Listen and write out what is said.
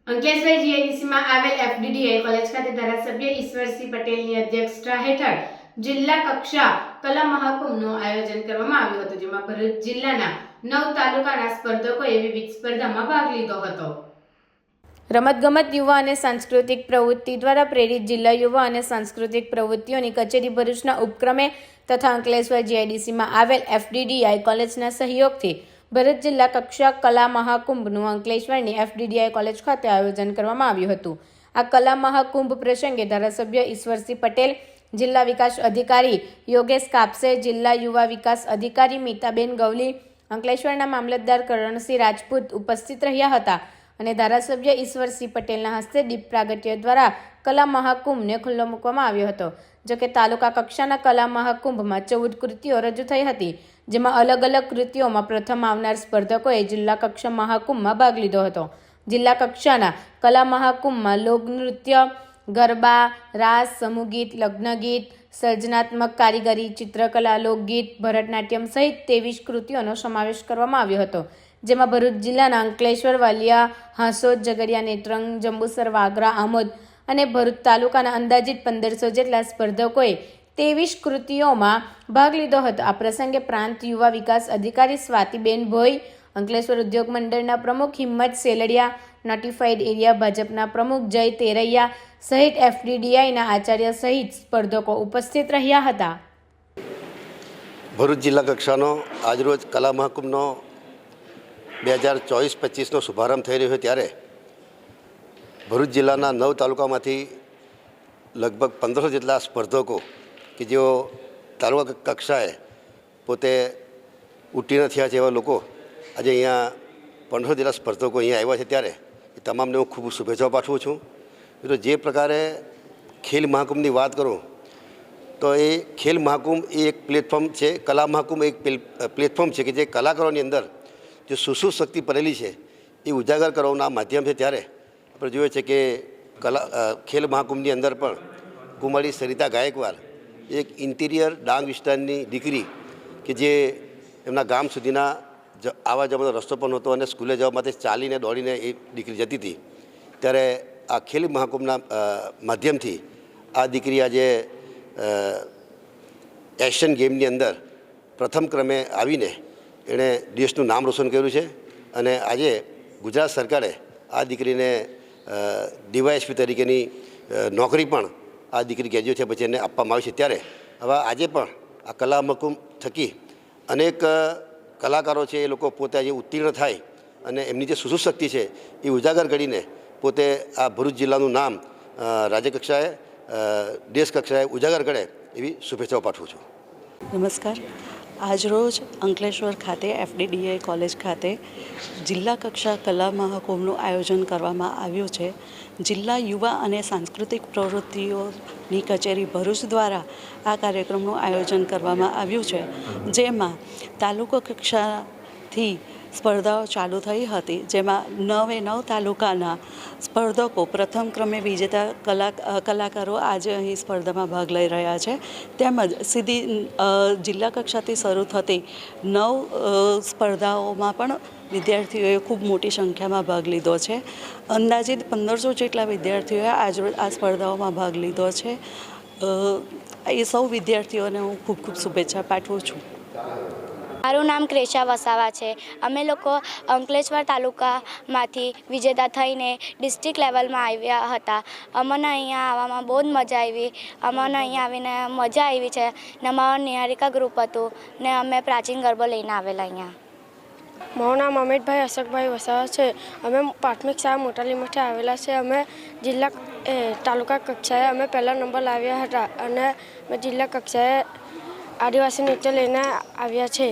અંકલેશ્વર જીઆઈડીસીમાં આવેલ FDDI college ખાતે ધારાસભ્ય ઈશ્વરસિંહ પટેલની અધ્યક્ષતા હેઠળ જિલ્લા કક્ષા કલા મહાકુંભનું આયોજન કરવામાં આવ્યું હતું, જેમાં ભરૂચ જિલ્લાના 9 તાલુકાના સ્પર્ધકોએ વિવિધ સ્પર્ધામાં ભાગ લીધો હતો. રમતગમત, યુવા અને સાંસ્કૃતિક પ્રવૃત્તિ દ્વારા પ્રેરિત જિલ્લા યુવા અને સાંસ્કૃતિક પ્રવૃત્તિઓની કચેરી ભરૂચના ઉપક્રમે તથા અંકલેશ્વર જીઆઈડીસીમાં આવેલ એફડીડીઆઈ કોલેજના સહયોગથી ભરૂચ જિલ્લા કક્ષા કલા મહાકુંભનું અંકલેશ્વરની એફડીડીઆઈ કોલેજ ખાતે આયોજન કરવામાં આવ્યું હતું. આ કલા મહાકુંભ પ્રસંગે ધારાસભ્ય ઈશ્વરસિંહ પટેલ, જિલ્લા વિકાસ અધિકારી યોગેશ કાપસે, જિલ્લા યુવા વિકાસ અધિકારી મીતાબેન ગવલી, અંકલેશ્વરના મામલતદાર કરણસિંહ રાજપૂત ઉપસ્થિત રહ્યા હતા અને ધારાસભ્ય ઈશ્વરસિંહ પટેલના હસ્તે દીપ પ્રાગટ્ય દ્વારા કલા મહાકુંભને ખુલ્લો મૂકવામાં આવ્યો હતો. જોકે તાલુકા કક્ષાના કલા મહાકુંભમાં 14 કૃતિઓ રજૂ થઈ હતી, જેમાં અલગ અલગ કૃતિઓમાં પ્રથમ આવનાર સ્પર્ધકોએ જિલ્લા કક્ષા મહાકુંભમાં ભાગ લીધો હતો. જિલ્લા કક્ષાના કલા મહાકુંભમાં લોકનૃત્ય, ગરબા, રાસ, સમૂહગીત, લગ્નગીત, સર્જનાત્મક કારીગરી, ચિત્રકલા, લોકગીત, ભરતનાટ્યમ સહિત 23 કૃતિઓનો સમાવેશ કરવામાં આવ્યો હતો, જેમાં ભરૂચ જિલ્લાના અંકલેશ્વર, વાલિયા, હાંસોદ, ઝઘડિયા, નેત્રંગ, જંબુસર, વાગરા, આમોદ અને ભરૂચ તાલુકાના અંદાજિત 1500 જેટલા સ્પર્ધકોએ 23 કૃતિઓમાં ભાગ લીધો હતો. આ પ્રસંગે પ્રાંત યુવા વિકાસ અધિકારી સ્વાતિબેન ભોઈ, અંકલેશ્વર ઉદ્યોગ મંડળના પ્રમુખ હિંમત સેલડિયા, નોટિફાઈડ એરિયા ભાજપના પ્રમુખ જય તેરૈયા સહિત એફડીડીઆઈના આચાર્ય સહિત સ્પર્ધકો ઉપસ્થિત રહ્યા હતા. ભરૂચ જિલ્લા કક્ષાનો આજરોજ કલા મહાકુંભનો 2024-25નો શુભારંભ થઈ રહ્યો છે, ત્યારે ભરૂચ જિલ્લાના 9 તાલુકામાંથી લગભગ 1500 જેટલા સ્પર્ધકો કે જેઓ તાલુકા કક્ષાએ પોતે ઉત્તીર્ણ થયા છે એવા લોકો આજે અહીંયા 1500 જેટલા સ્પર્ધકો અહીંયા આવ્યા છે, ત્યારે એ તમામને હું ખૂબ શુભેચ્છાઓ પાઠવું છું. તો જે પ્રકારે ખેલ મહાકુંભની વાત કરું તો એ ખેલ મહાકુંભ એ એક પ્લેટફોર્મ છે, કલા મહાકુંભ એક પ્લેટફોર્મ છે કે જે કલાકારોની અંદર જે સુસુપ્ત શક્તિ પડેલી છે એ ઉજાગર કરવાના માધ્યમ છે. ત્યારે આપણે જોઈએ છે કે ખેલ મહાકુંભની અંદર પણ કુમારી સરિતા ગાયકવાડ એક ઇન્ટિરિયર ડાંગ વિસ્તારની દીકરી કે જે એમના ગામ સુધીના આવવા જવાનો રસ્તો પણ નહોતો અને સ્કૂલે જવા માટે ચાલીને દોડીને એ દીકરી જતી હતી, ત્યારે આ ખેલ મહાકુંભના માધ્યમથી આ દીકરી આજે એશિયન ગેમની અંદર પ્રથમ ક્રમે આવીને એણે દેશનું નામ રોશન કર્યું છે. અને આજે ગુજરાત સરકારે આ દીકરીને ડીવાયએસપી તરીકેની નોકરી પણ આ દીકરી ગ્રેજ્યુએટ થયા પછી એને આપવામાં આવી છે. ત્યારે હવે આજે પણ આ કલા મહાકુંભ થકી અનેક કલાકારો છે એ લોકો પોતે આજે ઉત્તીર્ણ થાય અને એમની જે સુસુપ્ત શક્તિ છે એ ઉજાગર કરીને પોતે આ ભરૂચ જિલ્લાનું નામ રાજ્યકક્ષાએ, દેશ કક્ષાએ ઉજાગર કરે એવી શુભેચ્છાઓ પાઠવું છું. નમસ્કાર. આજરોજ અંકલેશ્વર ખાતે એફડીડીઆઈ કોલેજ ખાતે જિલ્લા કક્ષા કલા મહાકુંભનું આયોજન કરવામાં આવ્યું છે. જિલ્લા યુવા અને સાંસ્કૃતિક પ્રવૃત્તિઓની કચેરી ભરૂચ દ્વારા આ કાર્યક્રમનું આયોજન કરવામાં આવ્યું છે, જેમાં તાલુકા કક્ષાથી સ્પર્ધાઓ ચાલુ થઈ હતી, જેમાં 9 તાલુકાના સ્પર્ધકો પ્રથમ ક્રમે વિજેતા કલાકારો આજે અહીં સ્પર્ધામાં ભાગ લઈ રહ્યા છે. તેમજ સીધી જિલ્લા કક્ષાથી શરૂ થતી 9 સ્પર્ધાઓમાં પણ વિદ્યાર્થીઓએ ખૂબ મોટી સંખ્યામાં ભાગ લીધો છે. અંદાજિત 1500 જેટલા વિદ્યાર્થીઓએ આજરોજ આ સ્પર્ધાઓમાં ભાગ લીધો છે. એ સૌ વિદ્યાર્થીઓને હું ખૂબ ખૂબ શુભેચ્છા પાઠવું છું. મારું નામ ક્રેશા વસાવા છે. અમે લોકો અંકલેશ્વર તાલુકામાંથી વિજેતા થઈને ડિસ્ટ્રિક્ટ લેવલમાં આવ્યા હતા. અમને અહીંયા આવવામાં બહુ જ મજા આવી. અમને અહીંયા આવીને મજા આવી છે ને અમારું નિહારિકા ગ્રુપ હતું ને અમે પ્રાચીન ગરબો લઈને આવેલા અહીંયા. મારું નામ અમિતભાઈ અશોકભાઈ વસાવા છે. અમે પ્રાથમિક શાળા મોટાલીમાંથી આવેલા છે. અમે તાલુકા કક્ષાએ અમે પહેલા નંબર લાવ્યા હતા અને જિલ્લા કક્ષાએ આદિવાસી નૃત્ય લઈને આવ્યા છે.